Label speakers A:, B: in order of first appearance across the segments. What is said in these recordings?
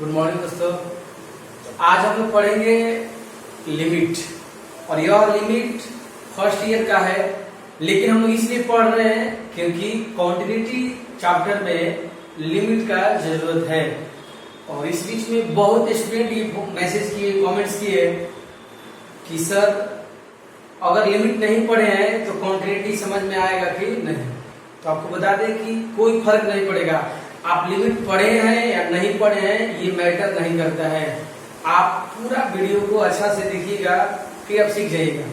A: Good morning दोस्तों। आज हम लोग पढ़ेंगे लिमिट, और यह लिमिट फर्स्ट ईयर का है, लेकिन हम लोग इसलिए पढ़ रहे हैं क्योंकि कॉन्टिन्यूटी चैप्टर में लिमिट का जरूरत है। और इस बीच में बहुत स्टूडेंट मैसेज किए, कमेंट्स किए कि सर अगर लिमिट नहीं पढ़े हैं तो कॉन्टिन्यूटी समझ में आएगा कि नहीं। तो आपको बता दें कि कोई फर्क नहीं पड़ेगा, आप लिमिट पढ़े हैं या नहीं पढ़े हैं ये मैटर नहीं करता है। आप पूरा वीडियो को अच्छा से देखिएगा, फिर आप सीख जाइएगा।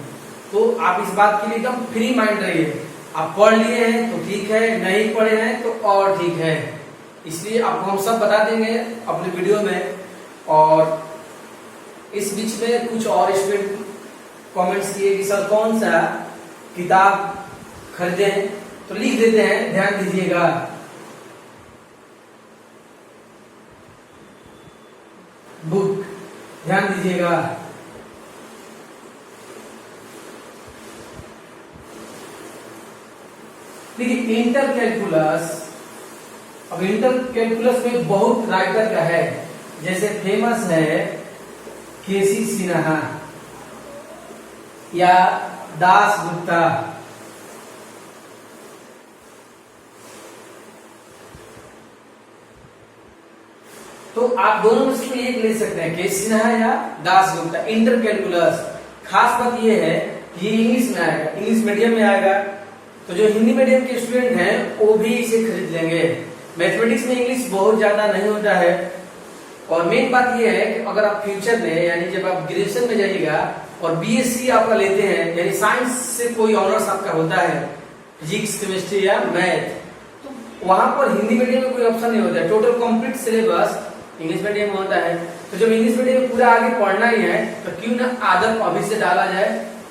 A: तो आप इस बात के लिए एकदम फ्री माइंड रहिए। आप पढ़ लिए हैं तो ठीक है, नहीं पढ़े हैं तो और ठीक है। इसलिए आपको हम सब बता देंगे अपने वीडियो में। और इस बीच में कुछ और स्टूडेंट कमेंट्स किए कि सर कौन सा किताब खरीदें, तो लिख देते हैं, ध्यान दीजिएगा। बुक, ध्यान दीजिएगा। देखिए इंटर कैलकुलस, अब इंटर कैलकुलस में बहुत राइटर का है, जैसे फेमस है केसी सिन्हा या दास गुप्ता। तो आप दोनों में से एक ले सकते हैं, केसी सिन्हा या दास गुप्ता। इंटर कैलकुलस खास बात यह है कि इंग्लिश में आएगा, इंग्लिश मीडियम में आएगा। तो जो हिंदी मीडियम के स्टूडेंट हैं वो भी इसे खरीद लेंगे। मैथमेटिक्स में इंग्लिश बहुत ज्यादा नहीं होता है। और मेन बात यह है कि अगर आप फ्यूचर में यानी जब आप ग्रेजुएशन में जाइएगा और बीएससी आपका लेते हैं, यानी साइंस से कोई ऑनर्स आपका होता है, फिजिक्स, केमिस्ट्री या मैथ, तो वहां पर हिंदी मीडियम में कोई ऑप्शन नहीं होता है। Total complete syllabus English medium में होता है। तो जब इंग्लिश मीडियम में पूरा आगे पढ़ना ही है तो क्यों ना आदत अभी से डाला जाए।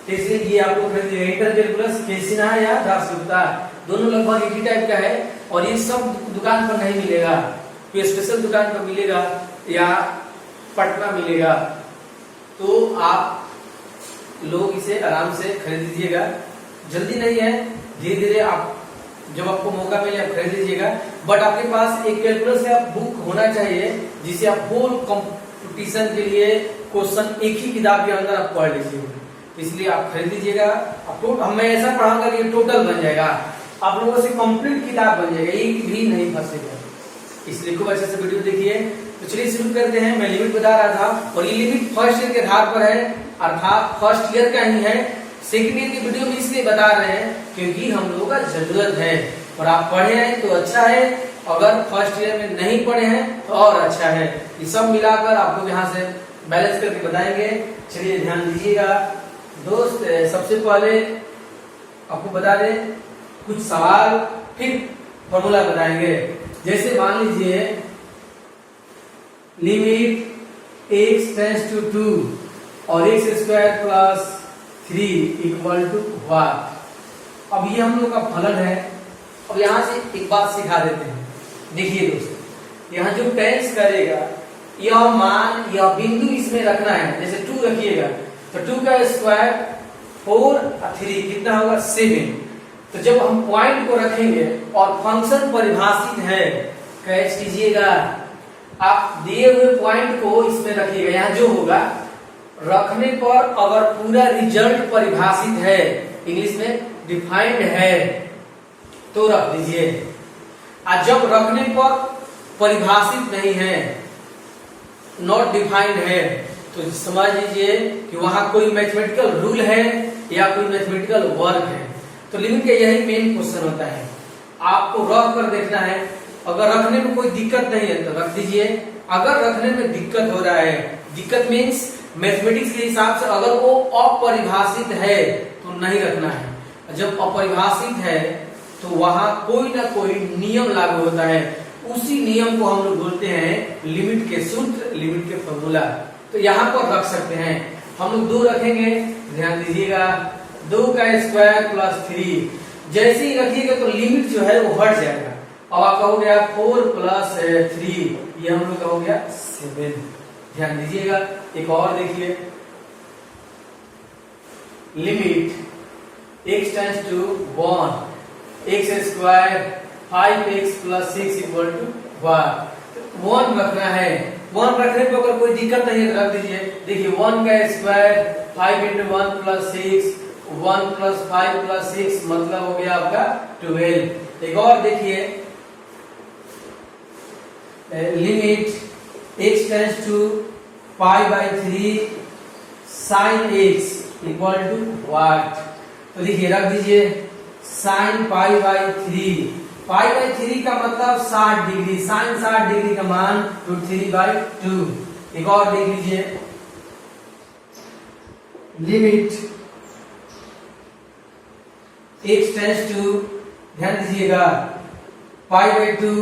A: तो इसलिए ये आपको खरीदिए इंटर कैलकुलस, केसी सिन्हा या दास गुप्ता, दोनों लगभग एक ही टाइप का है। और ये सब दुकान पर नहीं मिलेगा, कोई स्पेशल दुकान पर मिलेगा या पटना मिलेगा। तो आप लोग इसे आराम से खरीद लीजिएगा, जल्दी नहीं है, धीरे धीरे आप जब आपको मौका मिले आप खरीद लीजिएगा। बट आपके पास एक कैलकुलस या बुक होना चाहिए जिसे आप होल कंपटीशन के लिए क्वेश्चन एक ही किताब के अंदर आप पढ़ लीजिएगा। इसलिए आप खरीद लीजिएगा। मैं ऐसा पढ़ाऊंगा कि टोटल बन जाएगा, आप लोगों से कंप्लीट किताब बन जाएगा, एक भी नहीं फंसेगा। इसलिए खूब अच्छे से वीडियो देखिए। तो चलिए शुरू करते हैं। मैं लिमिट बता रहा था और ये लिमिट फर्स्ट ईयर के आधार पर है, अर्थात फर्स्ट ईयर का ही है। सेकेंड ईयर की वीडियो में इसलिए बता रहे हैं क्योंकि हम लोगों का जरूरत है। और आप पढ़े हैं तो अच्छा है, अगर फर्स्ट ईयर में नहीं पढ़े हैं तो और अच्छा है। ये सब मिलाकर आप लोग यहाँ से बैलेंस करके बताएंगे। चलिए ध्यान दीजिएगा दोस्त। सबसे पहले आपको बता दें कुछ सवाल, फिर फॉर्मूला बताएंगे। जैसे मान लीजिए लिमिट x टेंड्स टू 2 और x square plus 3 equal to what. अब ये हम लोग का फलन है। अब यहाँ से एक बात सिखा देते हैं। देखिए दोस्तों, यहाँ जो टेंस करेगा यह मान, यह बिंदु इसमें रखना है। जैसे 2 रखिएगा तो 2 का स्क्वायर 4 और 3 कितना होगा 7। तो जब हम पॉइंट को रखेंगे और फंक्शन परिभाषित है, कैच कीजिएगा, आप दिए हुए पॉइंट को इसमें रखिएगा। यहाँ जो होगा रखने पर अगर पूरा रिजल्ट परिभाषित है, इंग्लिश में डिफाइंड है, तो रख दीजिए। और जब रखने पर परिभाषित नहीं है, नॉट डिफाइंड है, तो समझ लीजिए कि वहां कोई मैथमेटिकल रूल है या कोई मैथमेटिकल वर्क है। तो लिमिट का यही मेन क्वेश्चन होता है, आपको रख कर देखना है। अगर रखने में कोई दिक्कत नहीं है तो रख दीजिए। अगर रखने में दिक्कत हो रहा है, दिक्कत मीन्स मैथमेटिक्स के हिसाब से अगर वो अपरिभाषित है तो नहीं रखना है। जब अपरिभाषित है तो वहां कोई ना कोई नियम लागू होता है, उसी नियम को हम लोग बोलते हैं लिमिट के सूत्र, लिमिट के फॉर्मूला। तो यहाँ पर रख सकते हैं। हम लोग 2 रखेंगे, ध्यान दीजिएगा, 2 का स्क्वायर प्लस 3 जैसे ही रखिएगा तो लिमिट जो है वो हट जाएगा। अब आपका हो गया 4 प्लस 3, ये हम लोग का हो गया 7। ध्यान दीजिएगा। एक और देखिए, limit x tends to 1 x square 5x plus 6 equal to 1 रखना है। वन रखने पे अगर कोई दिक्कत नहीं है तो रख दीजिए। देखिए 1 का स्क्वायर 5 × 1 + 6, 1 + 5 + 6 मतलब हो गया आपका 12। एक और देखिए limit x tends to π/3 sin x equal to what. तो देखिए रख दीजिए sin π/3, π/3 का मतलब 60 डिग्री, sin 60 डिग्री का मान √3/2। एक और देख लीजिए लिमिट x टेंड्स टू, ध्यान दीजिएगा, π/2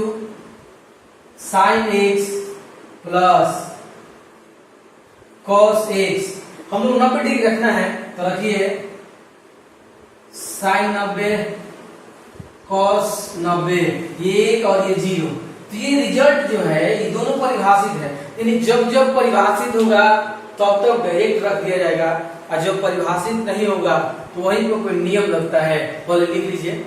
A: sin x plus cos x। हम लोग 90 डिग्री रखना है तो रखिए sin 90 cos 90, ये 1 और ये 0। तो ये रिजल्ट जो है ये दोनों परिभाषित है, यानी जब जब परिभाषित होगा तब तक डायरेक्ट रख दिया जाएगा, और जब परिभाषित नहीं होगा तो वहीं पर कोई नियम लगता है। बोले लिख लीजिए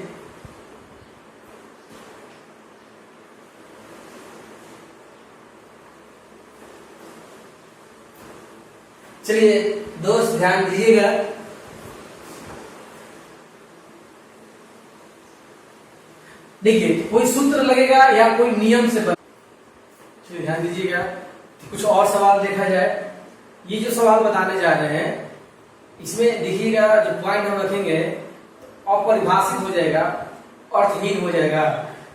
A: चलिए दोस्त ध्यान दीजिएगा, देखिए कोई सूत्र लगेगा या कोई नियम से चलिए ध्यान दीजिएगा। कुछ और सवाल देखा जाए। ये जो सवाल बताने जा रहे हैं इसमें देखिएगा जो पॉइंट हम रखेंगे अपरिभाषित हो जाएगा, अर्थहीन हो जाएगा।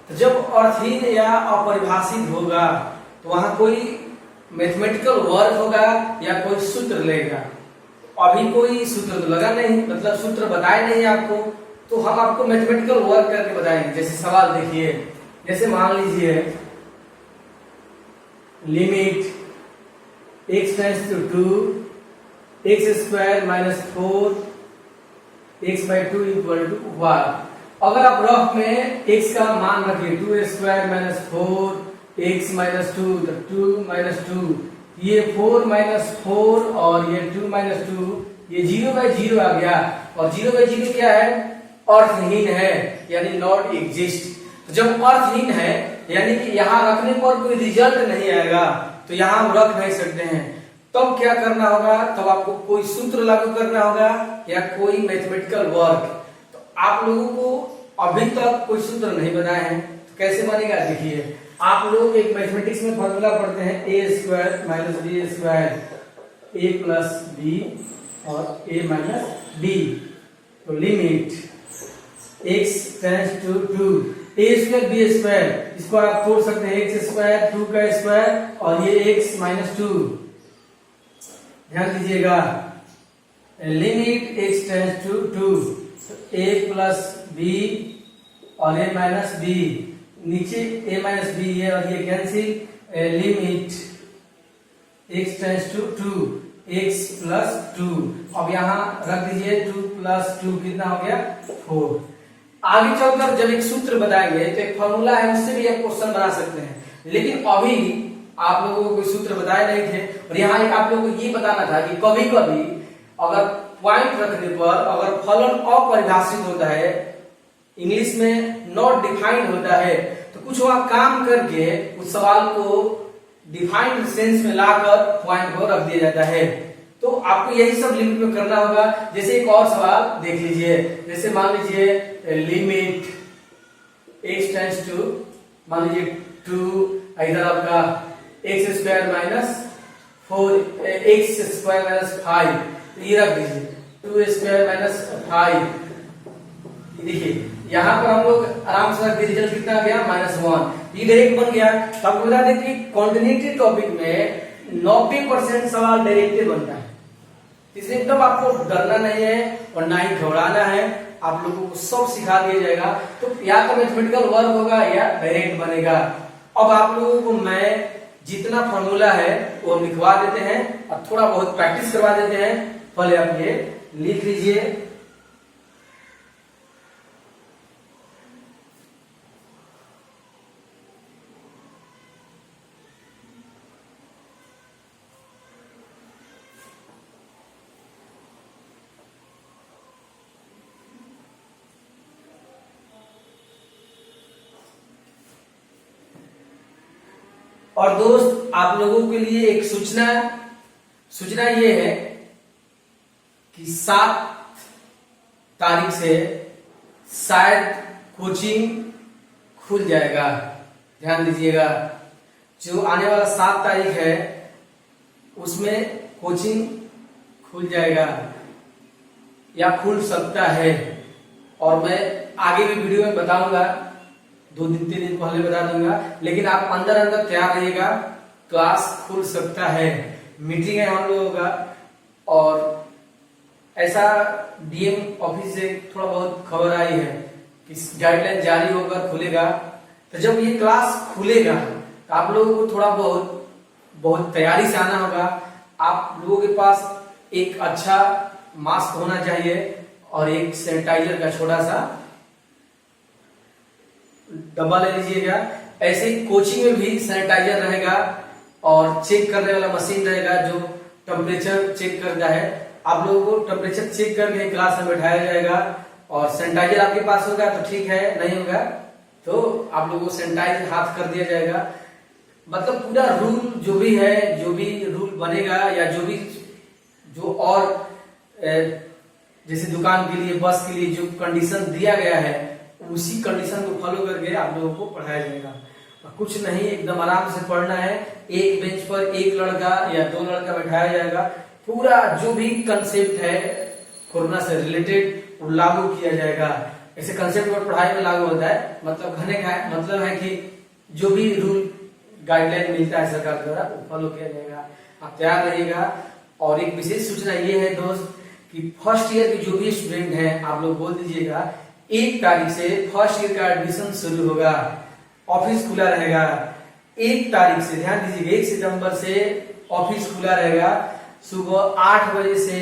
A: तो जब अर्थहीन या अपरिभाषित होगा तो वहां कोई मैथमेटिकल वर्क होगा या कोई सूत्र लेगा। अभी कोई सूत्र तो लगा नहीं, मतलब सूत्र बताए नहीं आपको, तो हम आपको मैथमेटिकल वर्क करके बताएंगे। जैसे सवाल देखिए, जैसे मान लीजिए limit x tends to 2 x² - 4 x/2 equal to 1। अगर आप रफ में x का मान रखिए 2² - 4 x - 2, तो 2 - 2, ये 4 - 4 और ये 2 - 2, ये 0/0 आ गया। और 0/0 क्या है? अर्थहीन है, यानी नॉट एग्जिस्ट। तो जब अर्थहीन है यानी कि यहाँ रखने पर कोई रिजल्ट नहीं आएगा, तो यहाँ हम रख नहीं सकते हैं। तब क्या करना होगा? तब आपको कोई सूत्र लागू करना होगा या कोई मैथमेटिकल वर्क। तो आप लोगों को अभी तक कोई सूत्र नहीं बनाए हैं, तो कैसे बनेगा? देखिए आप लोग एक मैथमेटिक्स में फॉर्मूला पढ़ते हैं a² - b² a + b और a - b। तो limit x tends to 2 a² b², इसको आप तोड़ सकते हैं, x², 2 का स्क्वायर और ये x - 2। ध्यान दीजिएगा limit x tends to 2 a + b और a - b, नीचे a - b है और ये cancel. Limit x tends to 2 x + 2। अब यहाँ रख दीजिए 2 + 2 कितना हो गया? 4। आगे चलकर जब एक सूत्र बताएंगे तो एक फॉर्मूला है, उससे भी एक क्वेश्चन बना सकते हैं, लेकिन अभी आप लोगों को कोई सूत्र बताए नहीं थे। और यहाँ एक आप लोगों को ये बताना था कि कभी कभी अगर पॉइंट रखने पर अगर फलन अपरिभाषित होता है, इंग्लिश में नॉट डिफाइंड होता है, तो कुछ वहां काम करके उस सवाल को डिफाइंड सेंस में लाकर पॉइंट को रख दिया जाता है। तो आपको यही सब लिमिट में करना होगा। जैसे एक और सवाल देख लीजिए, जैसे मान लीजिए लिमिट x टेंड्स टू, मान लीजिए 2, इधर आपका x² - 4 x² - 5, ये रख दीजिए 2² - 5। देखिए यहाँ पर हम लोग आराम से रख दिए, रिजल्ट कितना आ गया? -1। ये डायरेक्ट बन गया। तो आपको बता दें कि कॉन्टिन्यूटी टॉपिक में 90% सवाल डायरेक्ट बनता है, इसलिए एकदम आपको डरना नहीं है और ना ही घबराना है। आप लोगों को सब सिखा दिया जाएगा। तो या तो मैथमेटिकल वर्क होगा या डायरेक्ट बनेगा। अब आप लोगों को मैं जितना फॉर्मूला है वो लिखवा देते हैं और थोड़ा बहुत प्रैक्टिस करवा देते हैं। पहले आप ये लिख लीजिए। और दोस्त आप लोगों के लिए एक सूचना ये है कि 7 तारीख से शायद कोचिंग खुल जाएगा। ध्यान दीजिएगा, जो आने वाला 7 तारीख है उसमें कोचिंग खुल जाएगा या खुल सकता है। और मैं आगे भी वीडियो में बताऊंगा, 2 दिन 3 दिन पहले बता दूंगा, लेकिन आप अंदर तैयार रहिएगा, क्लास खुल सकता है। मीटिंग है हम लोगों का और ऐसा डीएम ऑफिस से थोड़ा बहुत खबर आई है कि गाइडलाइन जारी होकर खुलेगा। तो जब ये क्लास खुलेगा तो आप लोगों को थोड़ा बहुत तैयारी से आना होगा। आप लोगों के पास एक अच्छा मास्क होना चाहिए और एक सैनिटाइजर का छोटा सा डब्बा ले लीजिएगा। ऐसे ही कोचिंग में भी सैनिटाइजर रहेगा और चेक करने वाला मशीन रहेगा जो टेम्परेचर चेक करता है। आप लोगों को टेम्परेचर चेक करके क्लास में बैठाया जाएगा और सैनिटाइजर आपके पास होगा तो ठीक है, नहीं होगा तो आप लोगों को सैनिटाइज हाथ कर दिया जाएगा। मतलब पूरा रूल जो भी है, जो भी रूल बनेगा या जो और जैसे दुकान के लिए, बस के लिए जो कंडीशन दिया गया है उसी कंडीशन को फॉलो करके आप लोगों को पढ़ाया जाएगा। कुछ नहीं, एकदम आराम से पढ़ना है। एक बेंच पर एक लड़का या 2 लड़का बैठाया जाएगा। पूरा जो भी कंसेप्ट है कोरोना से रिलेटेड वो लागू किया जाएगा। ऐसे कंसेप्ट पर पढ़ाई में लागू होता है, मतलब कहने का मतलब है कि जो भी रूल गाइडलाइन मिलता है सरकार द्वारा वो फॉलो किया जाएगा। आप तैयार रहिएगा। और एक विशेष सूचना ये है दोस्त कि फर्स्ट ईयर के जो भी स्टूडेंट हैं आप लोग बोल दीजिएगा 1 तारीख से फर्स्ट ईयर का एडमिशन शुरू होगा। ऑफिस खुला रहेगा 1 तारीख से, ध्यान दीजिएगा 1 सितंबर से ऑफिस खुला रहेगा। सुबह 8 बजे से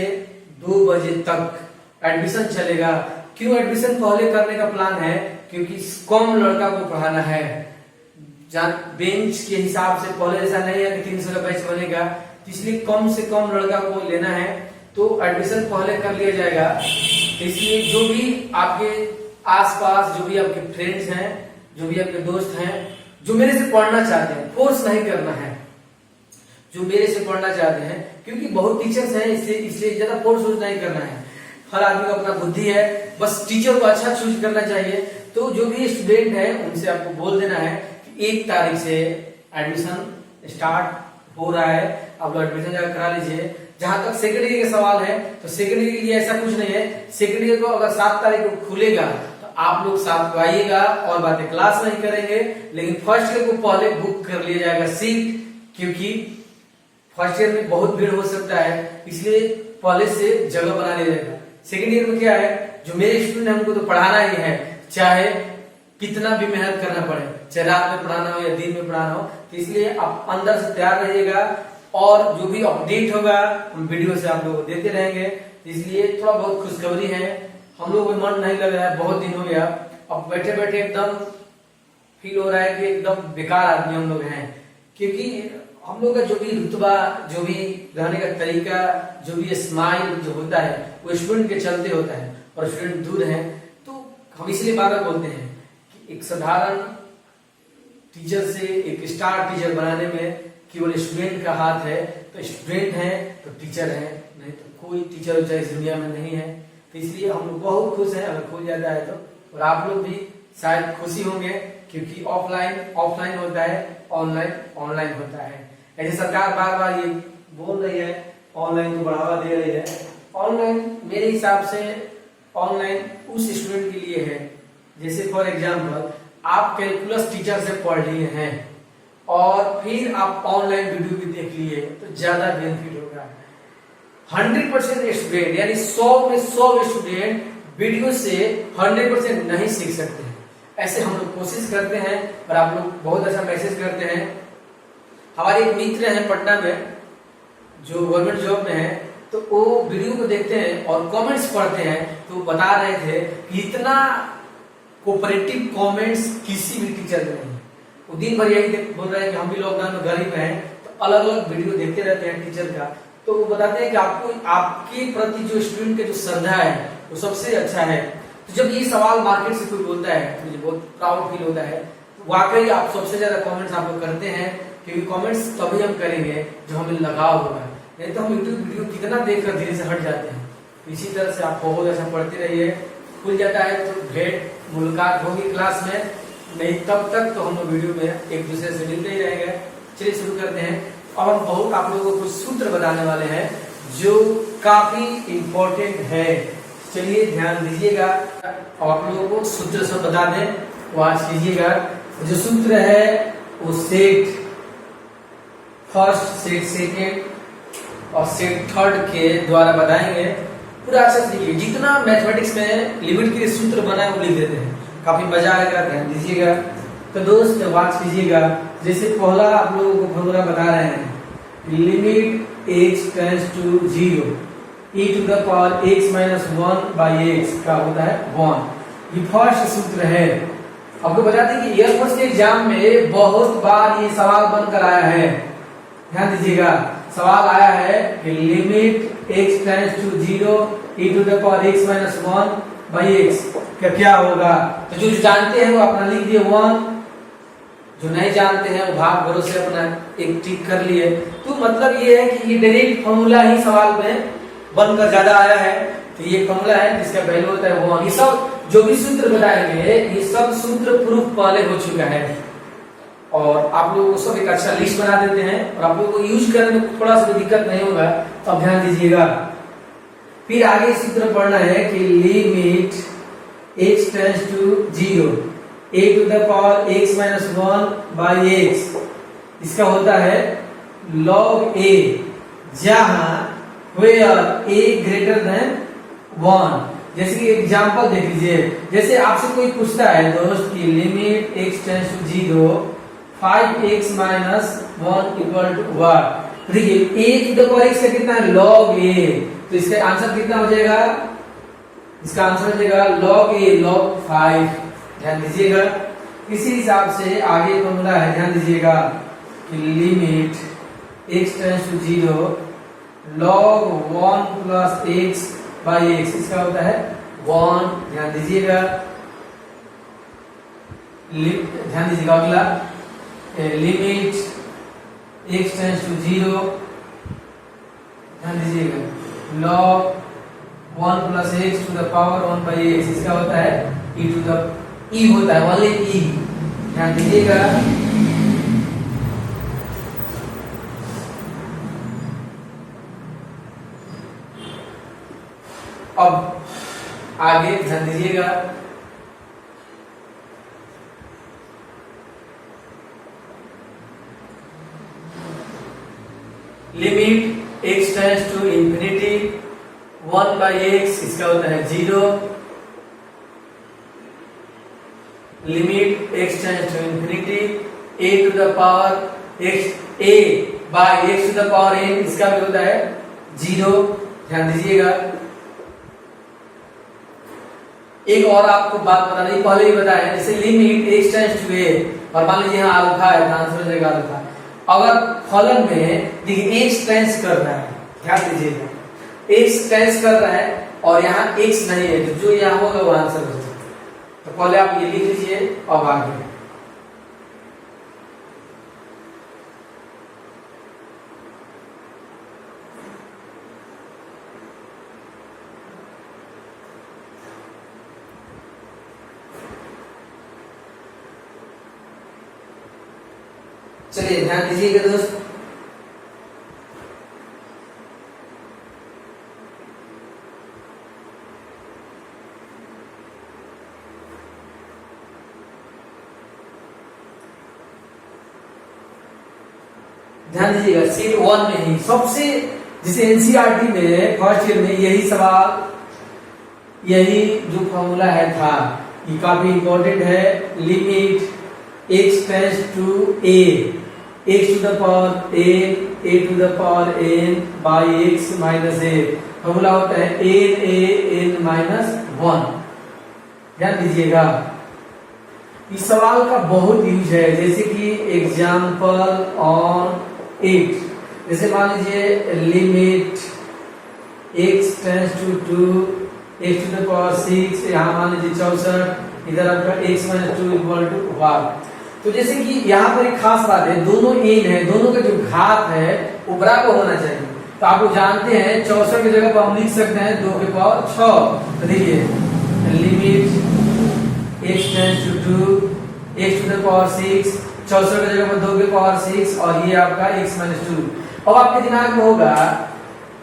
A: 2 बजे तक एडमिशन चलेगा। क्यों एडमिशन पहले करने का प्लान है? क्योंकि कम लड़का को पढ़ाना है। बेंच के हिसाब से पहले ऐसा नहीं है कि 300 का बैच बनेगा, इसलिए कम से कम लड़का को लेना है तो एडमिशन पहले कर लिया जाएगा। इसलिए जो भी आपके आसपास, जो भी आपके फ्रेंड्स हैं, जो भी आपके दोस्त हैं, जो मेरे से पढ़ना चाहते हैं, फोर्स नहीं करना है, जो मेरे से पढ़ना चाहते हैं, क्योंकि बहुत टीचर्स हैं इसलिए ज्यादा फोर्स नहीं करना है। हर आदमी का अपना बुद्धि है, बस टीचर को अच्छा चूज करना चाहिए। तो जो भी स्टूडेंट है उनसे आपको बोल देना है कि 1 तारीख से एडमिशन स्टार्ट हो रहा है, आप लोग एडमिशन जाकर करा लीजिए। जहां तक सेकेंड ईयर के सवाल है तो सेकेंड ईयर के लिए ऐसा कुछ नहीं है। सेकेंड ईयर को अगर 7 तारीख को खुलेगा तो आप लोग 7 को आइएगा और बातें क्लास नहीं करेंगे, लेकिन फर्स्ट ईयर को पहले बुक कर लिया जाएगा सीट, क्योंकि फर्स्ट ईयर में बहुत भीड़ हो सकता है, इसलिए पहले से जगह बना लिया जाएगा। सेकेंड ईयर में क्या है, जो मेरे स्टूडेंट है उनको तो पढ़ाना ही है, चाहे कितना भी मेहनत करना पड़े, चाहे रात में पढ़ाना हो या दिन में पढ़ाना हो। तो इसलिए आप अंदर से तैयार रहिएगा और जो भी अपडेट होगा हम वीडियो से आप लोगों को देते रहेंगे। इसलिए थोड़ा बहुत खुशखबरी है, हम लोगों को मन नहीं लग रहा है, बहुत दिन हो गया, अब बैठे बैठे एकदम फील हो रहा है कि एकदम बेकार आदमी हम लोग हैं। क्योंकि हम लोग का जो भी रुतबा, जो भी रहने का तरीका, जो भी स्माइल जो होता है वो स्टूडेंट के चलते होता है, और स्टूडेंट दूर है तो हम इसलिए बार बार बोलते हैं कि एक साधारण टीचर से एक स्टार टीचर बनाने में केवल स्टूडेंट का हाथ है। तो स्टूडेंट है तो टीचर है, नहीं तो कोई टीचर उचर इस दुनिया में नहीं है। तो इसलिए हम लोग बहुत खुश हैं अगर खुल जाता है तो, और आप लोग भी शायद खुशी होंगे, क्योंकि ऑफलाइन होता है, ऑनलाइन होता है। ऐसे सरकार बार बार ये बोल रही है ऑनलाइन को बढ़ावा दे रही है। ऑनलाइन मेरे हिसाब से ऑनलाइन उस स्टूडेंट के लिए है, जैसे फॉर एग्जाम्पल आप कैलकुलस टीचर से पढ़ लिए हैं और फिर आप ऑनलाइन वीडियो भी देख लिए तो ज्यादा बेनिफिट होगा। 100% स्टूडेंट यानी 100 में 100 स्टूडेंट वीडियो से 100% नहीं सीख सकते हैं। ऐसे हम लोग कोशिश करते हैं और आप लोग बहुत अच्छा मैसेज करते हैं। हमारे एक मित्र हैं पटना में जो गवर्नमेंट जॉब में है, तो वो वीडियो को देखते हैं और कमेंट्स पढ़ते हैं, तो बता रहे थे कि इतना कोऑपरेटिव कमेंट्स किसी भी टीचर में नहीं। वो दिन भर यही बोल रहे हैं कि हम भी लॉकडाउन में घर ही में हैं, तो अलग अलग वीडियो देखते रहते हैं टीचर का। तो वो बताते हैं कि आपको आपके प्रति जो स्टूडेंट के जो श्रद्धा है वो सबसे अच्छा है। तो जब ये सवाल मार्केट से कोई बोलता है तो मुझे बहुत प्राउड फील होता है। वाकई आप सबसे ज्यादा कमेंट्स आप लोग करते हैं क्योंकि कमेंट्स तभी हम करेंगे जो हमें लगाव होगा, नहीं तो हम यूट्यूब वीडियो कितना देखकर धीरे से हट जाते हैं। इसी तरह से आप बहुत अच्छा पढ़ते रहिए, खुल जाता है तो भेंट मुलाकात होगी क्लास में, नहीं तब तक तो हम लोग वीडियो में एक दूसरे से मिलते ही रहेंगे। चलिए शुरू करते हैं। और हम बहुत आप लोगों को कुछ सूत्र बताने वाले हैं जो काफी इम्पोर्टेंट है, चलिए ध्यान दीजिएगा। और आप लोगों को सूत्र सब बता दें, वो आज कीजिएगा। जो सूत्र है वो सेट फर्स्ट, सेट सेकेंड और सेट थर्ड के द्वारा बताएंगे। पूरा अच्छा से लिखिए, जितना मैथमेटिक्स में लिमिट के सूत्र बना है वो लिख देते हैं, काफी मजा आएगा, ध्यान दीजिएगा। तो दोस्त वाच कीजिएगा। जैसे पहला आप लोगों को फॉर्मूला बता रहे हैं, limit x tends to 0 e to the power x minus 1 by x का होता है 1। ये फर्स्ट सूत्र है। आपको बता दें कि एयरफोर्स के एग्जाम में बहुत बार ये सवाल बनकर आया है, ध्यान दीजिएगा। सवाल आया है कि limit x tends to 0 e to the power x minus 1 by x का क्या होगा। तो जो जानते हैं वो अपना लिख दिए 1, जो नहीं जानते हैं वो भाग भरोसे अपना एक टिक कर लिए। तो मतलब ये है कि ये डायरेक्ट फॉर्मूला ही सवाल में बनकर ज्यादा आया है। तो ये फॉर्मूला है जिसका वैल्यू होता है 1। ये सब जो भी सूत्र बताएंगे ये सब सूत्र प्रूफ पहले हो चुका है, और आप लोगों को सब एक अच्छा लिस्ट बना देते हैं, और आप लोगों को यूज करने में थोड़ा सा दिक्कत नहीं होगा, तो आप ध्यान दीजिएगा। फिर आगे सूत्र पढ़ना है कि limit x tends to 0 a to the power x minus 1 by x, इसका होता है log a, जहां where a ग्रेटर देन 1। जैसे कि एग्जांपल देख लीजिए, जैसे आपसे कोई पूछता है दोस्त की limit x tends to 0 5x minus 1 equal to what. देखिए a to the power x का कितना है log a, तो इसका आंसर कितना हो जाएगा, इसका आंसर हो जाएगा log a log 5। ध्यान दीजिएगा। इसी हिसाब से आगे फॉर्मूला है, ध्यान दीजिएगा कि limit x tends to 0 log 1 plus x by x, इसका होता है 1। ध्यान दीजिएगा, ध्यान दीजिएगा। अगला लिमिट x टेंड्स टू 0, ध्यान दीजिएगा, log 1 plus x to the power 1 by x, इसका होता है e टू द e होता है ओनली e। ध्यान दीजिएगा। अब आगे ध्यान दीजिएगा, limit x tends to infinity 1 by x, इसका होता है 0। Limit x tends to infinity a to the power x a by x to the power n, इसका भी होता है 0। ध्यान दीजिएगा। एक और आपको बात बता दी, पहले ही बताया, जैसे limit x tends to a, और मान लीजिए यहाँ अल्फा है, आंसर हो जाएगा अल्फा। अगर फलन में देखिए x टेंड्स कर रहा है, ध्यान दीजिएगा, x टेंड्स कर रहा है और यहाँ x नहीं है, तो जो यहाँ होगा वो आंसर हो जाएगा। तो पहले आप ये लिख लीजिए, अब आगे चलिए ध्यान दीजिएगा दोस्त। ध्यान दीजिएगा, सेट 1 में ही सबसे, जैसे एनसीईआरटी में फर्स्ट ईयर में यही सवाल, यही जो फॉर्मूला है था, ये काफी इंपॉर्टेंट है। Limit x tends to a, x to the power a to the power n by x minus a, formula होता है n माइनस 1। ध्यान दीजिएगा, इस सवाल का बहुत यूज है, जैसे कि एग्जाम्पल ऑन 8, जैसे मान लीजिए limit x tends to 2 x to the power 6, यहाँ मान लीजिए 64, इधर आपका x माइनस 2 इक्वल टू 1। तो जैसे कि यहाँ पर एक खास बात है, दोनों एन है, दोनों का जो घात है वो बराबर होना चाहिए। तो आप लोग जानते हैं 64 की जगह पर हम लिख सकते हैं 2 के पावर 6। तो देखिए limit x tends to 2 x to the power 6, 64 की जगह पर 2 के पावर 6 और ये आपका x माइनस 2। अब आपके दिमाग में होगा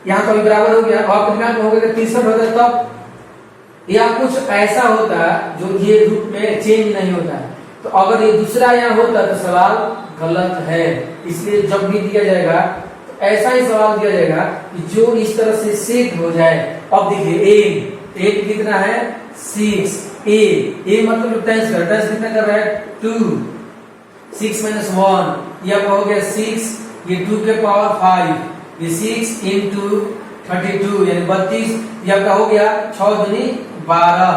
A: यहाँ कभी बराबर हो गया, और आपके दिमाग में होगा कि 63 होता तब या कुछ ऐसा होता जो ये रूप में चेंज नहीं होता। तो अगर ये दूसरा यहाँ होता तो सवाल गलत है, इसलिए जब भी दिया जाएगा तो ऐसा ही सवाल दिया जाएगा कि जो इस तरह से सेट हो जाए। अब देखिए एन कितना है 6, ए मतलब टेंस कितना कर रहा है 2, 6 माइनस 1 ये आपका हो गया 6, ये 2 के पावर 5, ये 6 इंटू 32 यानी 32, ये आपका हो गया 6 दूनी 12,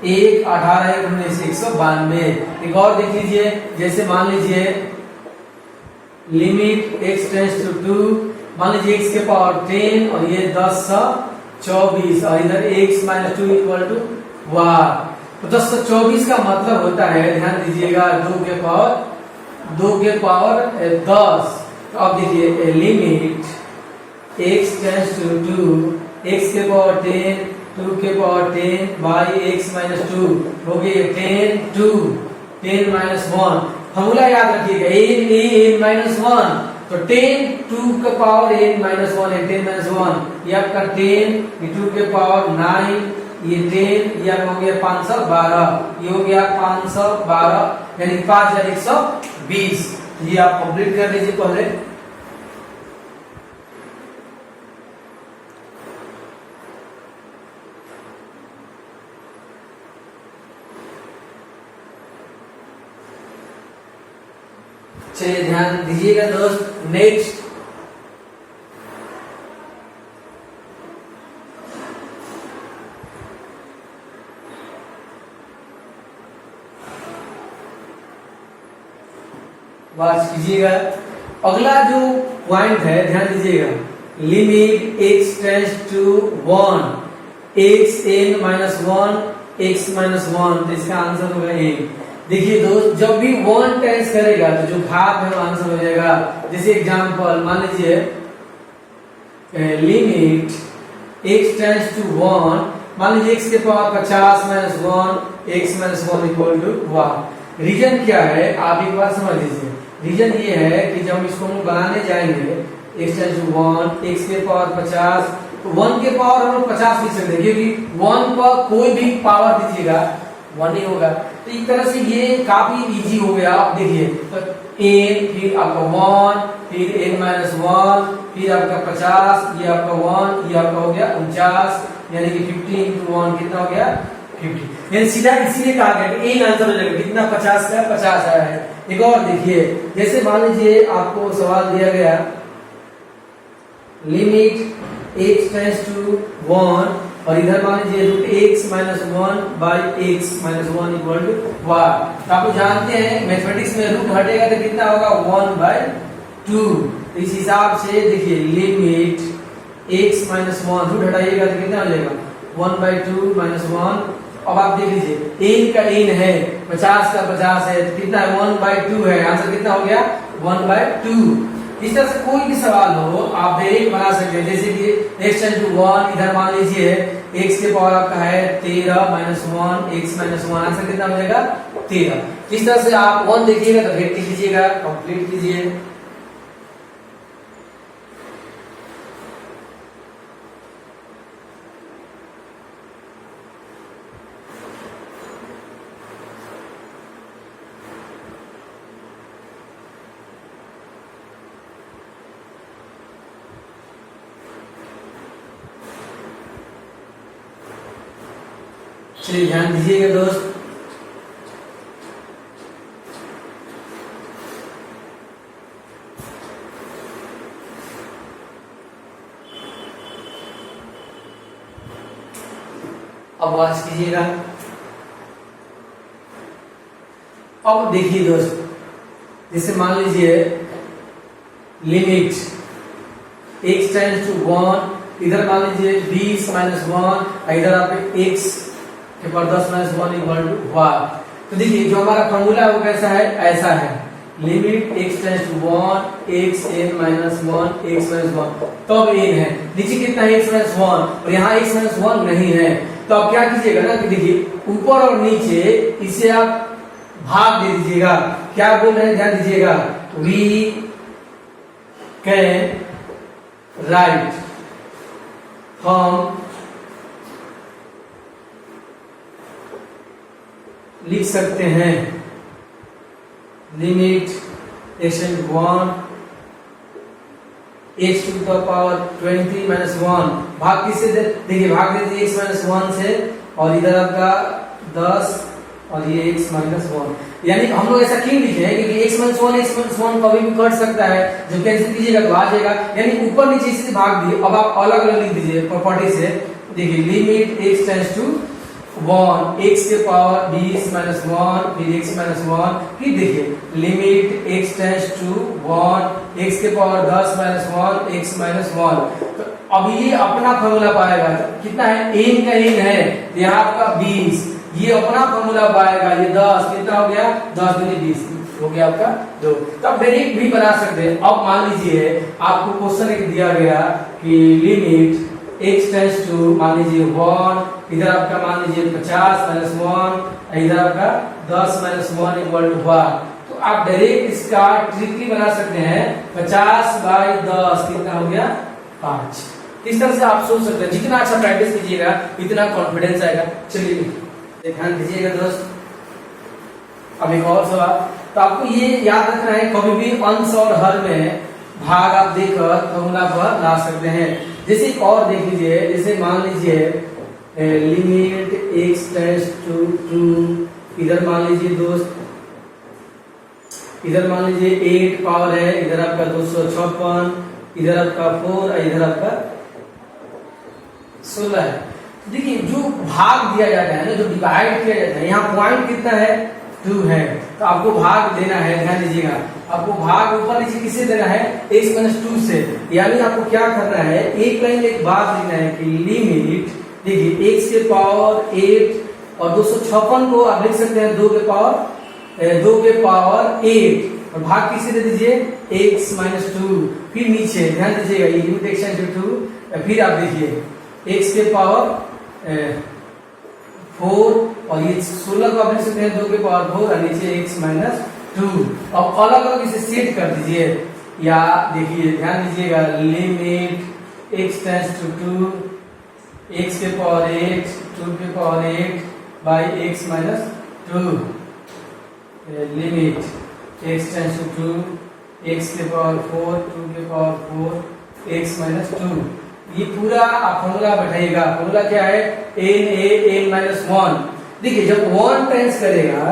A: 1 18 19 192। एक और देख लीजिए, जैसे मान लीजिए लिमिट x टेंड्स टू 2, मान लीजिए x के पावर 10 और ये 10 24 और इधर x माइनस 2 इक्वल टू 1। तो 10 से 24 का मतलब होता है, ध्यान दीजिएगा 2 के पावर 10। तो अब देखिए limit x tends to 2, x के पावर 10 2 के पावर 10 बाई x माइनस 2 हो गया 10 2 10 माइनस 1। फॉर्मूला याद रखिएगा n माइनस 1, तो 10 2 के पावर n माइनस 1 है 10 माइनस 1, ये आपका 10, ये 2 के पावर 9, ये 10, ये आपका हो गया 512, ये हो गया 512 यानी 5120। ये आप कंप्लीट कर लीजिए पहले। चलिए ध्यान दीजिएगा दोस्त, नेक्स्ट वाच कीजिएगा। अगला जो पॉइंट है ध्यान दीजिएगा, limit x tends to 1 x n minus 1 x minus 1, तो इसका आंसर होगा n। देखिए दोस्त, जब भी 1 टेंस करेगा तो जो घात है वो आंसर हो जाएगा। जैसे एग्जांपल मान लीजिए लिमिट x टेंड्स टू 1, मान लीजिए x के power 50 minus 1 x minus 1 equal to 1। Reason क्या है आप एक बार समझ लीजिए। रीजन ये है कि जब हम इसको हम बनाने जाएंगे x टेंड्स टू 1 x के पावर 50, तो 1 के पावर हम लोग 50 लिख सकते हैं, क्योंकि 1 पर कोई भी पावर दीजिएगा 1 ही होगा। तो एक तरह से ये काफी इजी हो गया। आप देखिए तो n फिर आपका 1 फिर n माइनस 1 फिर आपका 50, ये आपका 1, ये आपका हो गया 49 यानी कि 50 इंटू 1 कितना हो गया 50। यानी सीधा इसीलिए कहा गया कि एक आंसर हो जाएगा कितना 50 का 50 आया है। एक और देखिए, जैसे मान लीजिए आपको सवाल दिया गया लिमिट x टेंड्स टू 1 और इधर मान लीजिए root x minus 1 by x minus 1 equal to 1। तो आप जानते हैं मैथमेटिक्स में रूट हटेगा तो कितना होगा 1 बाई 2। तो इस हिसाब से देखिए लिमिट x माइनस 1 रूट हटाइएगा तो कितना हो जाएगा 1 बाई 2 माइनस 1। अब आप देख लीजिए n का n है 50 का 50 है तो कितना है 1 बाई 2 है, आंसर कितना हो गया 1 बाई 2। इस तरह से कोई भी सवाल हो आप डायरेक्ट बना सकते हैं। जैसे कि x टेंड्स टू 1, इधर मान लीजिए x के पावर आपका है 13 माइनस 1 x माइनस 1, आंसर कितना हो जाएगा 13। इस तरह से आप 1 देखिएगा तो वेट कीजिएगा, कंप्लीट कीजिए। चलिए ध्यान दीजिएगा दोस्त, अब वाच कीजिएगा। अब देखिए दोस्त, जैसे मान लीजिए लिमिट x टेंड्स टू 1, इधर मान लीजिए 20 माइनस 1, इधर आप x के पावर 10 माइनस 1 इक्वल टू 1। तो देखिए जो हमारा फॉर्मूला वो कैसा है, ऐसा है, limit x tends to 1 x n minus 1 x minus 1, तब n है, नीचे कितना है x माइनस 1 और यहाँ x माइनस 1 नहीं है, तो आप क्या कीजिएगा ना कि देखिए ऊपर और नीचे इसे आप भाग दे दीजिएगा। क्या बोल रहे हैं ध्यान दीजिएगा, वी कैन राइट, हम लिख सकते हैं limit x tends to 1 x to the power 20 minus 1, भाग किससे देखिए भाग दे दीजिए x माइनस 1 से, और इधर आपका 10 और ये x माइनस 1, यानी हम लोग ऐसा क्यों लिखे हैं क्योंकि x माइनस 1 कभी भी कट सकता है, जब कैंसिल कीजिएगा तो आ जाएगा, यानी ऊपर नीचे इसी से भाग दिए। अब आप अलग अलग लिख दीजिए प्रॉपर्टी से, देखिए limit x tends to 1 x के पावर 20 माइनस 1 फिर x माइनस 1, फिर देखिए limit x tends to 1 x के पावर 10 माइनस 1 x माइनस 1। तो अब ये अपना फॉर्मूला पाएगा, कितना है n का n है, यहाँ आपका 20, ये अपना फॉर्मूला पाएगा, ये 10 कितना हो गया, 10 दूनी 20 हो गया आपका 2। तब डायरेक्ट भी बना सकते हैं। अब मान लीजिए आपको क्वेश्चन एक दिया गया कि लिमिट x टेंड्स टू मान लीजिए 1, इधर आपका मान लीजिए 50 माइनस 1, इधर आपका 10 माइनस 1 इक्वल टू 1, तो आप डायरेक्ट इसका ट्रिकली बना सकते हैं, 50 बाई 10 कितना हो गया 5। इस तरह से आप सोच सकते हैं, जितना अच्छा प्रैक्टिस कीजिएगा इतना कॉन्फिडेंस आएगा। चलिए ध्यान दीजिएगा दोस्त, अब एक और सवाल, तो आपको ये याद रखना है कभी भी अंश और हर में भाग आप देखकर फॉर्मूला पर ला सकते हैं। जैसे एक और देख लीजिए, जैसे मान लीजिए लिमिट x टेंड्स टू 2, इधर मान लीजिए दोस्त, इधर मान लीजिए 8 पावर है, इधर आपका 256, इधर आपका 4, इधर आपका 16 है। देखिए जो भाग दिया जाता है ना, जो डिवाइड किया जाता है, यहाँ पॉइंट कितना है 2 है, तो आपको भाग देना है, ध्यान दीजिएगा, आपको भाग ऊपर नीचे किससे देना है, x माइनस 2 से, यानी आपको क्या करना है, एक लाइन एक बात लिखना है कि लिमिट देखिए x के पावर 8 और 256 को आप लिख सकते हैं 2 के पावर 8 और भाग किससे दे दीजिए x माइनस 2, फिर नीचे ध्यान दीजिएगा ये लिमिट x टेंड्स टू 2, फिर आप देखिए x के पावर 4 और ये 16 को आप लिख सकते हैं 2 के पावर 4 और नीचे x माइनस 2। अब अलग अलग इसे सेट कर दीजिए, या देखिए ध्यान दीजिएगा limit x tends to 2 x के पावर 8 2 के power 8 by x minus 2, limit x tends to 2 x के पावर 4 2 के पावर 4 x माइनस 2। ये पूरा आप फॉर्मूला बैठाइएगा, फॉर्मूला क्या है n माइनस 1। देखिए जब 1 टाइम्स करेगा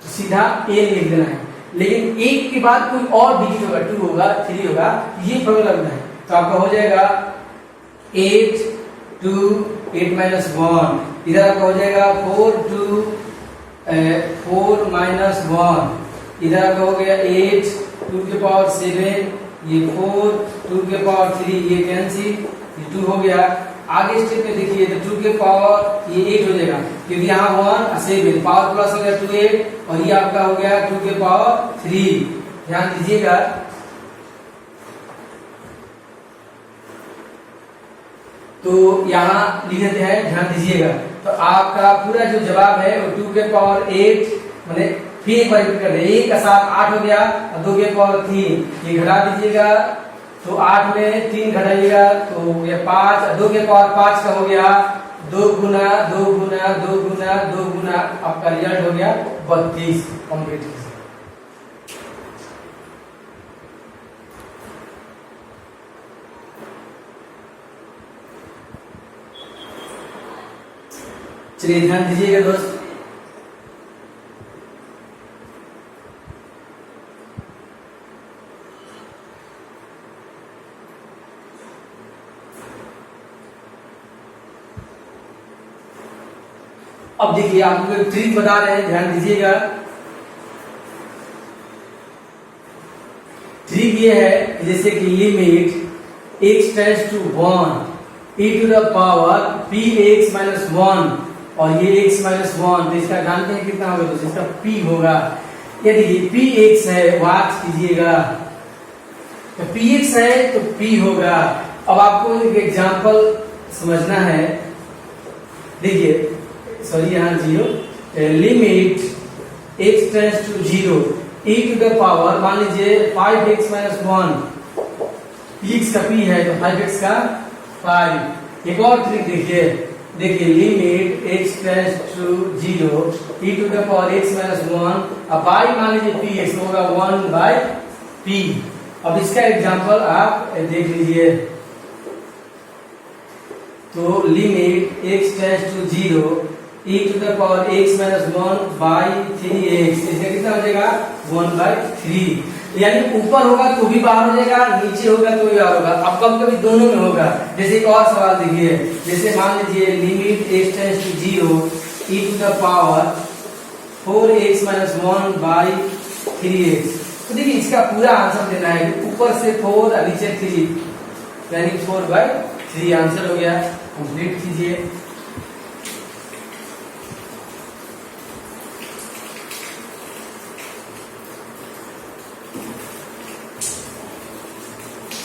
A: तो सीधा n लिख देना है, लेकिन एक के बाद कोई और डिजिट होगा, 2 होगा 3 होगा, ये फॉर्मूला लगना है, तो आपका हो जाएगा 8 2 8 माइनस 1, इधर आपका हो जाएगा 4 2 4 माइनस 1, इधर आपका हो गया 8 2 के पावर 7, ये 4 2 के पावर 3, ये कैंसिल, ये 2 हो गया। आगे स्टेप में देखिए तो 2 के पावर ये 8 हो जाएगा, क्योंकि यहाँ 1 7 पावर प्लस हो गया 2 8 और ये आपका हो गया 2 के पावर 3। ध्यान दीजिएगा, तो यहाँ लिख देते हैं, ध्यान दीजिएगा, तो आपका पूरा जो जवाब है वो 2 के पावर 8 मैंने फिर एक बार रिपीट कर रहे, 1 का 7 8 हो गया और 2 के पावर 3 ये घटा दीजिएगा, तो 8 में 3 घटाइएगा तो ये 5, 2 के पावर 5 का हो गया 2 गुना 2 गुना 2 गुना 2 गुना, आपका रिजल्ट हो गया 32 कंप्लीट। चलिए ध्यान दीजिएगा दोस्त, अब देखिए आपको एक ट्रिक बता रहे हैं, ध्यान दीजिएगा। ट्रिक ये है जैसे कि limit x tends to 1 e to the power px minus 1 और ये x माइनस वन, तो इसका जानते हैं कितना होगा, तो इसका p होगा। यदि px है, वाच कीजिएगा, तो px है तो p होगा। अब आपको एक एग्जांपल समझना है, देखिए सॉरी यहाँ zero, limit x tends to zero e to the power, मान लीजिए 5x माइनस वन, x का p है तो 5x का 5। एक और ट्रिक देखिए limit x tends to zero e to the power x minus one, अब बाई मान लीजिए px होगा 1 बाई p। अब इसका एग्जांपल आप देख लीजिए, तो limit x tends to zero e to the power x minus one by 3x, इसका कितना हो जाएगा 1 बाई 3। यानी ऊपर होगा तो भी बाहर हो जाएगा, नीचे होगा तो भी बाहर होगा। अब कभी कभी दोनों में होगा। जैसे एक और सवाल देखिए, जैसे मान लीजिए limit x tends to zero e to the power 4x minus one by 3x, तो देखिए इसका पूरा आंसर देना है, ऊपर से 4 और नीचे 3, यानी 4 बाई 3 आंसर हो गया। कंप्लीट कीजिए।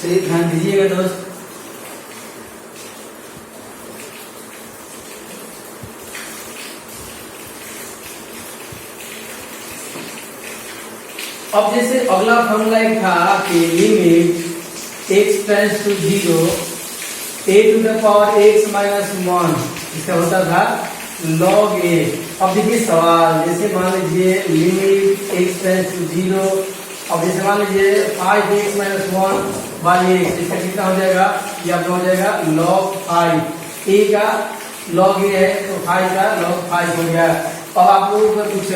A: चलिए ध्यान दीजिएगा दोस्त, अब जैसे अगला फॉर्मूला एक था कि limit x tends to zero a to the power x minus one, इसका होता था log a। अब देखिए सवाल, जैसे मान लीजिए limit x tends to zero, अब जैसे मान लीजिए 5x minus one by x, इसका कितना हो जाएगा, ये आपका हो जाएगा log 5, a का log a है तो 5 का log 5 हो गया। अब आप लोगों को कुछ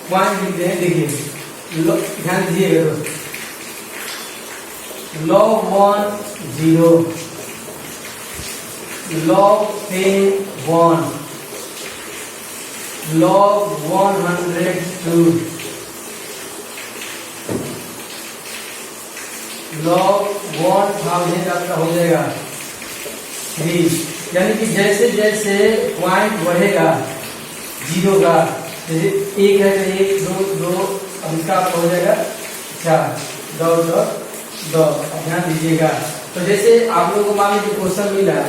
A: पॉइंट लिखते हैं, देखिए ध्यान दीजिएगा दोस्त, log 1 0, log 10 1, log 100 2, log 1000 आपका हो जाएगा 3। यानी कि जैसे जैसे पॉइंट बढ़ेगा जीरो का, जैसे एक है तो एक, दो दो, अब इसका आपका हो जाएगा 4, दो दो दो। ध्यान दीजिएगा, तो जैसे आप लोगों को मान लीजिए क्वेश्चन मिला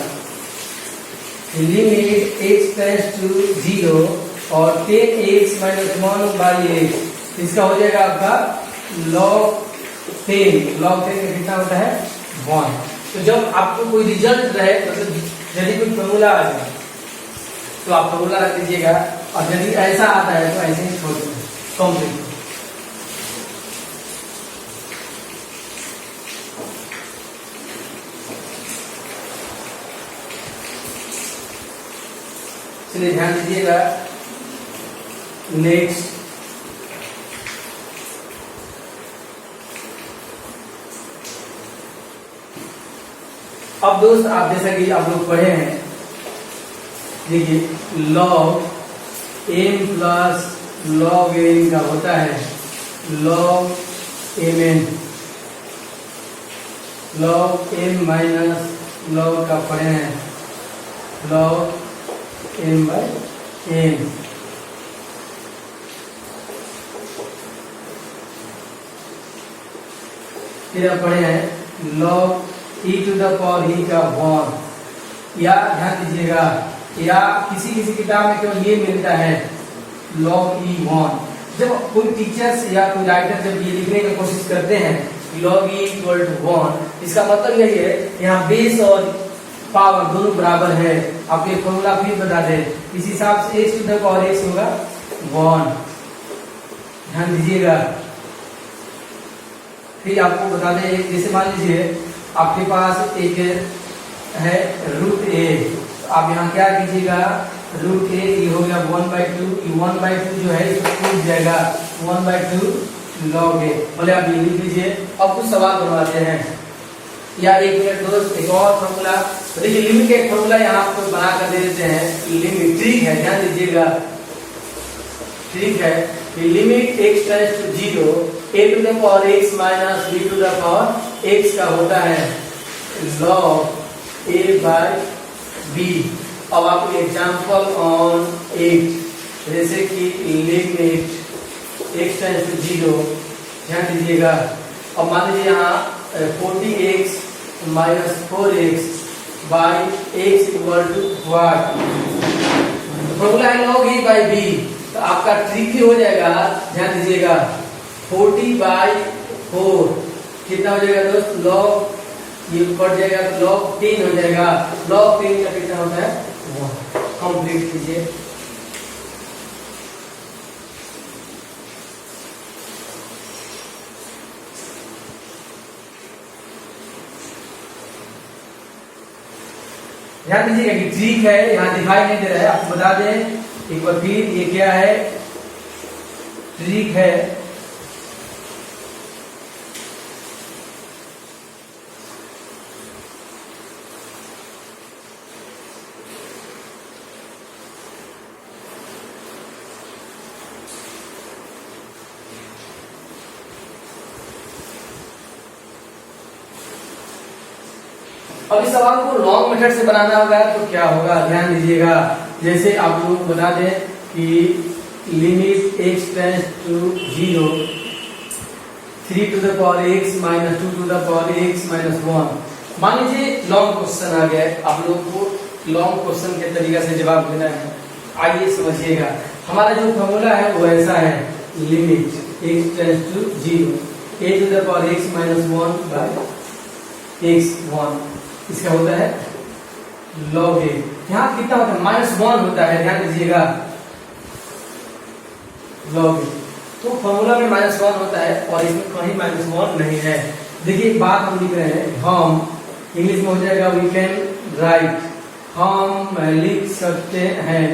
A: limit x tends to zero और 10x minus one by x, इसका हो जाएगा आपका log 10, log 10 का कितना होता है 1। तो जब आपको कोई रिजल्ट रहे, मतलब यदि कोई फॉर्मूला आ जाए तो आप फॉर्मूला रख दीजिएगा, और यदि ऐसा आता है तो ऐसे ही छोड़ दीजिए कंप्लीट। चलिए ध्यान दीजिएगा, नेक्स्ट अब दोस्त आप जैसा कि आप लोग पढ़े हैं, देखिए log m plus log n का होता है log mn, log m minus log का पढ़े हैं log m बाई n। फिर आप पढ़े हैं log e to the power e का 1, या ध्यान दीजिएगा, या किसी किसी किताब में केवल ये मिलता है log e1। जब कोई टीचर्स या कोई राइटर जब ये लिखने की कोशिश करते हैं log e इक्वल टू 1, इसका मतलब यही है यहाँ बेस और पावर दोनों बराबर है। आपको ये फॉर्मूला फिर बता दें, इस हिसाब से x to the power x होगा 1। ध्यान दीजिएगा, फिर आपको बता दें, जैसे मान लीजिए आपके पास एक है रूट ए, तो आप यहाँ क्या कीजिएगा, रूट ए ये हो गया 1/2, ये 1/2 जो है इसको टूट जाएगा 1/2 log ए, बोले आप ये लिख लीजिए। अब कुछ सवाल बनवाते हैं, या एक मिनट दोस्त, एक और फॉर्मूला, देखिए लिमिट का एक फॉर्मूला यहाँ आपको बना कर दे देते हैं, लिमिट ट्रिक है, ध्यान दीजिएगा, ट्रिक है कि limit x tends to zero a to the power x minus b to the power x का होता है log a बाई b। अब आपको एग्जांपल ऑन 8, जैसे कि लिमिट x टेंड्स टू 0, ध्यान दीजिएगा। अब मान लीजिए यहाँ 40x minus 4x by x equal to what, formula है log a बाई b, तो आपका ट्रिक हो जाएगा, ध्यान दीजिएगा 40 बाई 4 कितना हो जाएगा दोस्त, log ये कट जाएगा तो log 10 हो जाएगा, log 10 का कितना होता है 1। कंप्लीट कीजिए। ध्यान दीजिएगा कि ट्रिक है, यहाँ दिखाई नहीं दे रहा है, आपको बता दें एक बार फिर, ये क्या है, ट्रिक है। अब इस सवाल को लॉन्ग मेथड से बनाना होगा तो क्या होगा, ध्यान दीजिएगा। जैसे आप लोग बता दें कि limit x tends to 0 3 to the power x minus 2 to the power x minus 1। मान लीजिए लॉन्ग क्वेश्चन आ गया, आप लोग को लॉन्ग क्वेश्चन के तरीका से जवाब देना है। आइए समझिएगा, हमारा जो फॉर्मूला है वो ऐसा है, limit x tends to 0 a to the power x minus 1 by x 1, इसका होता है log a। यहाँ कितना होता है, -1 होता है, ध्यान दीजिएगा log a, तो फॉर्मूला में -1 होता है और इसमें कहीं -1 नहीं है। देखिए एक बात हम लिख रहे हैं, हम इंग्लिश में हो जाएगा वी कैन राइट, हम लिख सकते हैं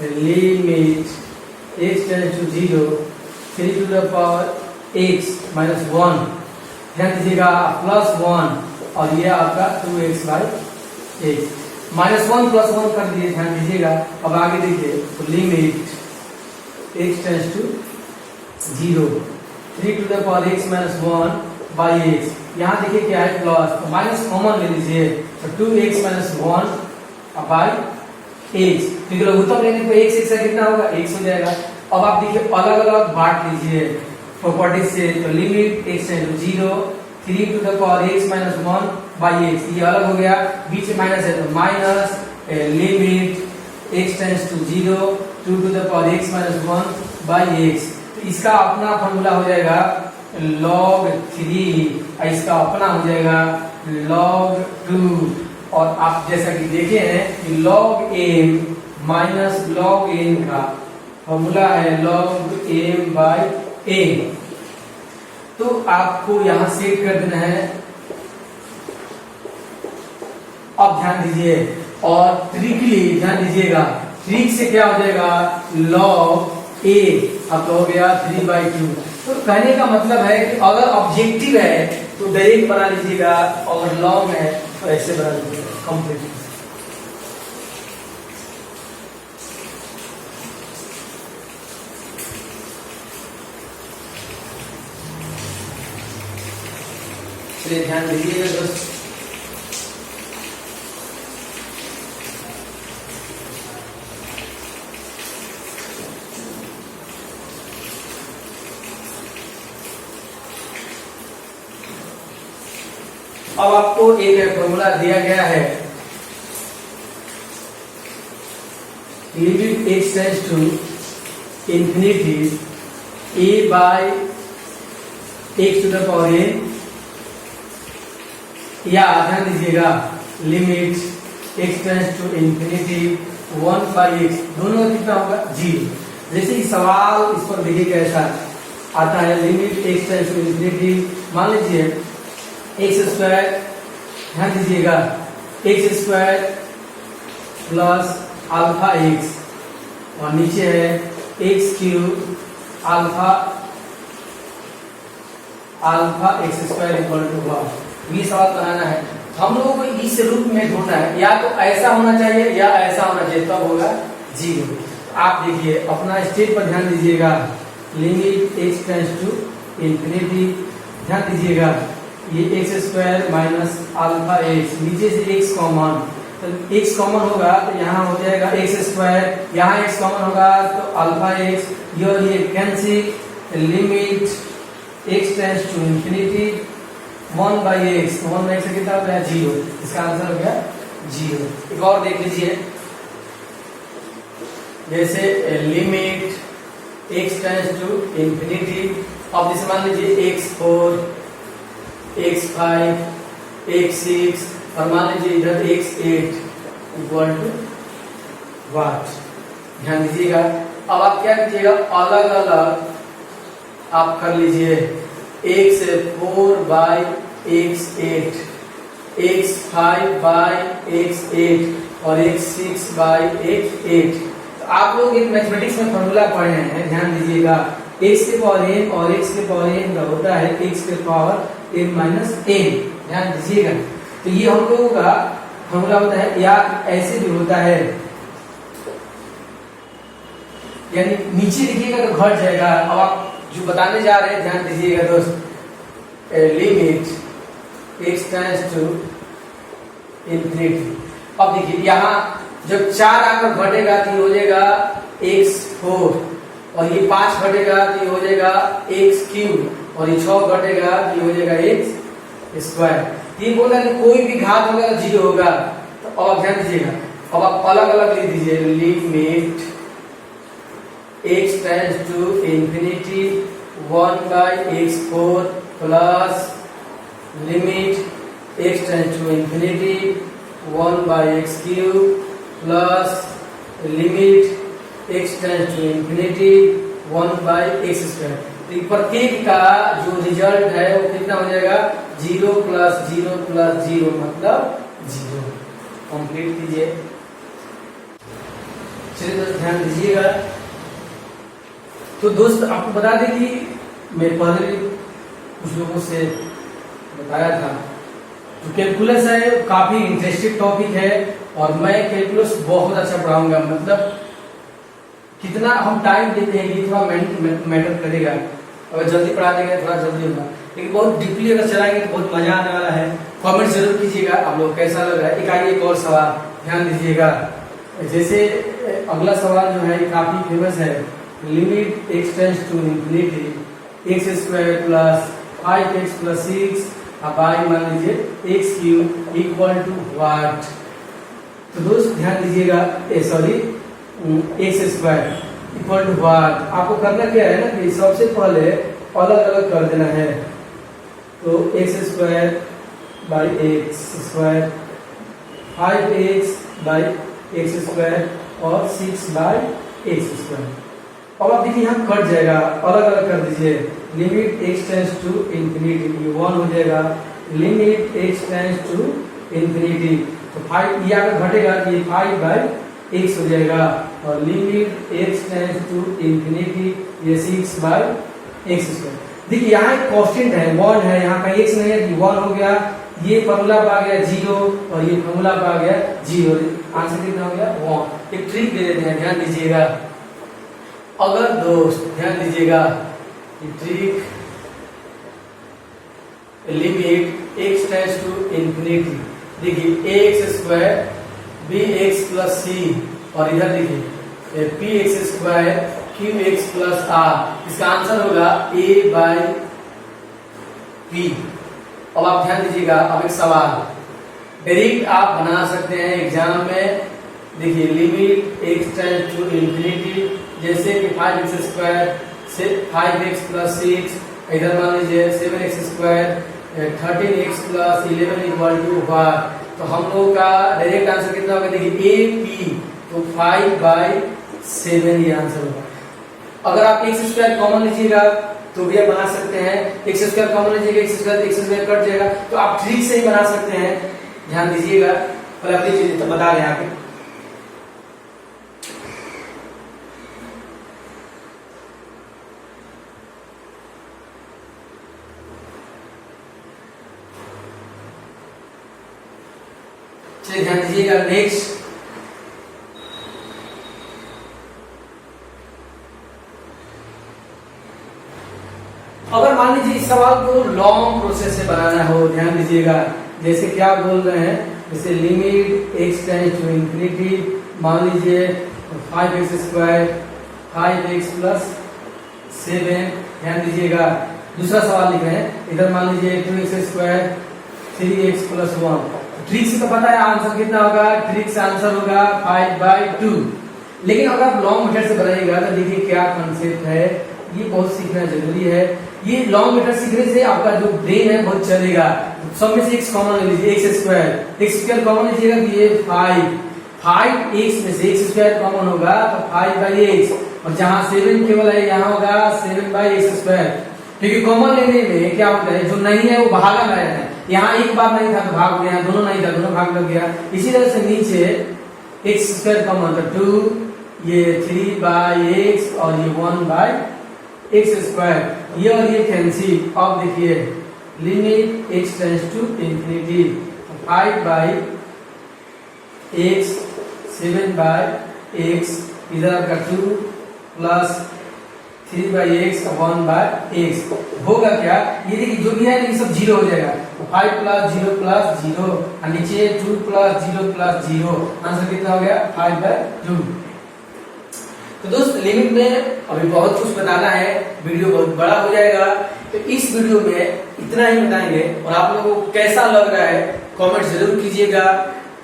A: limit x tends to 0 3 to the power x minus 1, ध्यान दीजिएगा +1 और ये आपका 2x बाई x, -1 + 1 कर दिए, ध्यान दीजिएगा। अब आगे देखिए, तो limit x tends to 0 3 to the power x minus 1 by x, यहाँ देखिए क्या है प्लस, तो माइनस कॉमन ले लीजिए, तो 2x माइनस 1 बाई x, क्योंकि लघुत्तम लेने पे x से कितना होगा, x हो जाएगा। अब आप देखिए अलग अलग बांट लीजिए प्रॉपर्टी से, तो limit x tends to 0 3 to the power x minus 1 by x, ये अलग हो गया, बीच में माइनस है तो minus limit x tends to 0 2 to the power x minus 1 by x, तो इसका अपना फॉर्मूला हो जाएगा log 3, इसका अपना हो जाएगा log 2, और आप जैसा कि देखे हैं कि log m minus log n का फॉर्मूला है log m बाई n, तो आपको यहां सेट कर देना है। अब ध्यान दीजिए, और ट्रिकली ध्यान दीजिएगा, ट्रिक से क्या हो जाएगा log a अब हो गया 3/2। तो कहने का मतलब है कि अगर ऑब्जेक्टिव है तो डायरेक्ट बना लीजिएगा, और लॉन्ग है तो ऐसे बना लीजिएगा, कंप्लीट। चलिए ध्यान दीजिएगा दोस्त, अब आपको एक फॉर्मूला दिया गया है, limit x tends to infinity a by x to the power n, या ध्यान दीजिएगा limit x tends to infinity 1 by x, दोनों का कितना होगा 0। जैसे कि सवाल इस पर देखिए कैसा आता है, limit x tends to infinity, मान लीजिए x स्क्वायर, ध्यान दीजिएगा x square plus alpha x, और नीचे है x cube alpha x square equal to 1। ये सवाल बनाना है, हम लोगों को इस रूप में ढूंढना है, या तो ऐसा होना चाहिए या ऐसा होना चाहिए, तब होगा 0। आप देखिए अपना स्टेप पर ध्यान दीजिएगा, limit x tends to infinity, ध्यान दीजिएगा ये x square minus alpha x, नीचे से x कॉमन, तो x कॉमन होगा तो यहाँ हो जाएगा एक्स स्क्वायर, यहाँ x कॉमन होगा तो अल्फा एक्स, ये cancel, limit x tends to infinity 1/x, 1/x से कितना हो गया 0, इसका आंसर हो गया 0। एक और देख लीजिए, जैसे limit x tends to infinity, अब जैसे मान लीजिए x4, x5, x6 और मान लीजिए इधर x8 इक्वल टू व्हाट, ध्यान दीजिएगा। अब आप क्या कीजिएगा, अलग अलग आप कर लीजिए, x4/x8, x5/x8 और x6/x8। तो आप लोग एक मैथमेटिक्स में फॉर्मूला पढ़े हैं, ध्यान दीजिएगा, x के पावर n और x के पावर n का होता है x के पावर n माइनस n, ध्यान दीजिएगा। तो ये हम लोगों का फॉर्मूला होता है, या ऐसे भी होता है, यानी नीचे लिखिएगा तो घट जाएगा। अब आप जो बताने जा रहे हैं ध्यान दीजिएगा दोस्त, limit x tends to infinity. अब देखिए यहाँ जब 4 आकर घटेगा तो ये हो जाएगा x4, और ये 5 घटेगा तो ये हो जाएगा x3, और ये 6 घटेगा तो ये हो जाएगा x स्क्वायर। ये बोला कि कोई भी घात होगा तो 0 होगा। तो अब ध्यान दीजिएगा, अब आप अलग अलग लिख दीजिए, limit x tends to infinity 1/x4 plus limit x tends to infinity 1/x3 plus limit x tends to infinity 1/x square. तो प्रत्येक का जो रिजल्ट है वो कितना हो जाएगा, 0 + 0 + 0 मतलब 0। कंप्लीट कीजिए। चलिए दोस्त ध्यान दीजिएगा। तो दोस्त आपको बता दें कि मैं पहले कुछ लोगों से बताया था, जो कैलकुलस है काफी इंटरेस्टिंग टॉपिक है, और मैं कैलकुलस बहुत अच्छा पढ़ाऊंगा। मतलब कितना हम टाइम देते हैं ये थोड़ा मैटर करेगा, अगर जल्दी पढ़ा देंगे थोड़ा जल्दी होगा, लेकिन बहुत डीपली अगर चलाएंगे तो बहुत मजा आने वाला है। कमेंट जरूर कीजिएगा आप लोग कैसा लग रहा है। एक आइए एक और सवाल ध्यान दीजिएगा, जैसे अगला सवाल जो है काफी फेमस है, limit x tends to infinity x² plus 5x plus 6 अब मान लीजिए x³ इक्वल टू व्हाट। तो दोस्त ध्यान दीजिएगा, sorry x² equal to what. आपको करना क्या है ना कि सबसे पहले अलग अलग कर देना है। तो x² बाई x², 5x/x² और 6/x²। अब आप देखिए यहाँ कट जाएगा, अलग अलग कर दीजिए, limit x tends to infinity 1 हो जाएगा, limit x tends to infinity तो 5 ये अगर घटेगा तो ये 5/x हो जाएगा, और limit x tends to infinity ये 6/x²। देखिए यहाँ एक कांस्टेंट है 1 है, यहाँ का x नहीं है, 1 हो गया, ये फॉर्मूला आ गया 0 और ये फॉर्मूला आ गया 0, आंसर कितना हो गया 1। एक ट्रिक दे देते हैं, ध्यान दीजिएगा। अगर दोस्त ध्यान दीजिएगा, trick limit x tends to infinity, देखिए ax² bx प्लस c, और इधर देखिए px² qx प्लस r, इसका आंसर होगा a/p। अब आप ध्यान दीजिएगा, अब एक सवाल डायरेक्ट आप बना सकते हैं एग्जाम में। देखिए limit x tends to infinity, जैसे कि 5x² से 5x प्लस 6, इधर मान लीजिए 7x², 13x plus 11 equal to what. तो हम लोग का डायरेक्ट आंसर कितना होगा, देखिए AP, तो 5/7 ये आंसर होगा। अगर आप x² कॉमन लीजिएगा तो भी आप बना सकते हैं, x² कॉमन लीजिएगा, x² कट जाएगा, तो आप ट्रिक से ही बना सकते हैं। ध्यान दीजिएगा, और अगली चीज तो बता रहे हैं आगे। चलिए ध्यान दीजिएगा, नेक्स्ट अगर मान लीजिए इस सवाल को लॉन्ग प्रोसेस से बनाना हो, ध्यान दीजिएगा, जैसे क्या बोल रहे हैं जैसे limit x tends to infinity, मान लीजिए 5x स्क्वायर 5x प्लस 7, ध्यान दीजिएगा। दूसरा सवाल लिखे हैं, इधर मान लीजिए 2x square 3x plus 1। Trick से तो पता है आंसर कितना होगा, ट्रिक से आंसर होगा 5/2। लेकिन अगर आप लॉन्ग मेथड से बनाइएगा तो देखिए क्या कॉन्सेप्ट है, ये बहुत सीखना जरूरी है। ये लॉन्ग मेथड सीखने से आपका जो ब्रेन है बहुत चलेगा। सब में से x कॉमन ले लीजिए, x स्क्वायर कॉमन लीजिएगा तो ये 5x में से x स्क्वायर कॉमन होगा तो 5/x, और जहां 7 केवल है यहाँ होगा 7/x स्क्वायर। क्योंकि कॉमन लेने में क्या होता है, जो नहीं है वो भागा में रहता है। यहाँ एक बार नहीं था तो भाग गया, दोनों नहीं था दोनों भाग लग गया। इसी तरह से नीचे x स्क्वायर कॉमन तो 2, ये 3/x और ये 1/x स्क्वायर, ये और ये कैंसिल। अब देखिए limit x tends to infinity 5/x 7/x, इधर आपका 2 प्लस 3/x 1/x होगा क्या, ये देखिए जो भी है ये सब जीरो हो जाएगा। 5 प्लस 0 प्लस 0 और नीचे 2 प्लस 0 प्लस 0, आंसर कितना हो गया 5/2। तो दोस्त लिमिट में अभी बहुत कुछ बताना है, वीडियो बहुत बड़ा हो जाएगा, तो इस वीडियो में इतना ही बताएंगे। और आप लोगों को कैसा लग रहा है कमेंट जरूर कीजिएगा,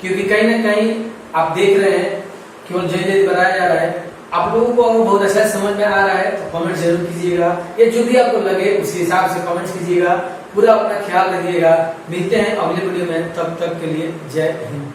A: क्योंकि कहीं ना कहीं आप देख रहे हैं केवल जय बताया जा रहा है, आप लोगों को बहुत अच्छा समझ में आ रहा है तो कमेंट जरूर कीजिएगा, या जो भी आपको लगे उसी हिसाब से कमेंट कीजिएगा। पूरा अपना ख्याल रखिएगा। मिलते हैं अगले वीडियो में, तब तक के लिए जय हिंद।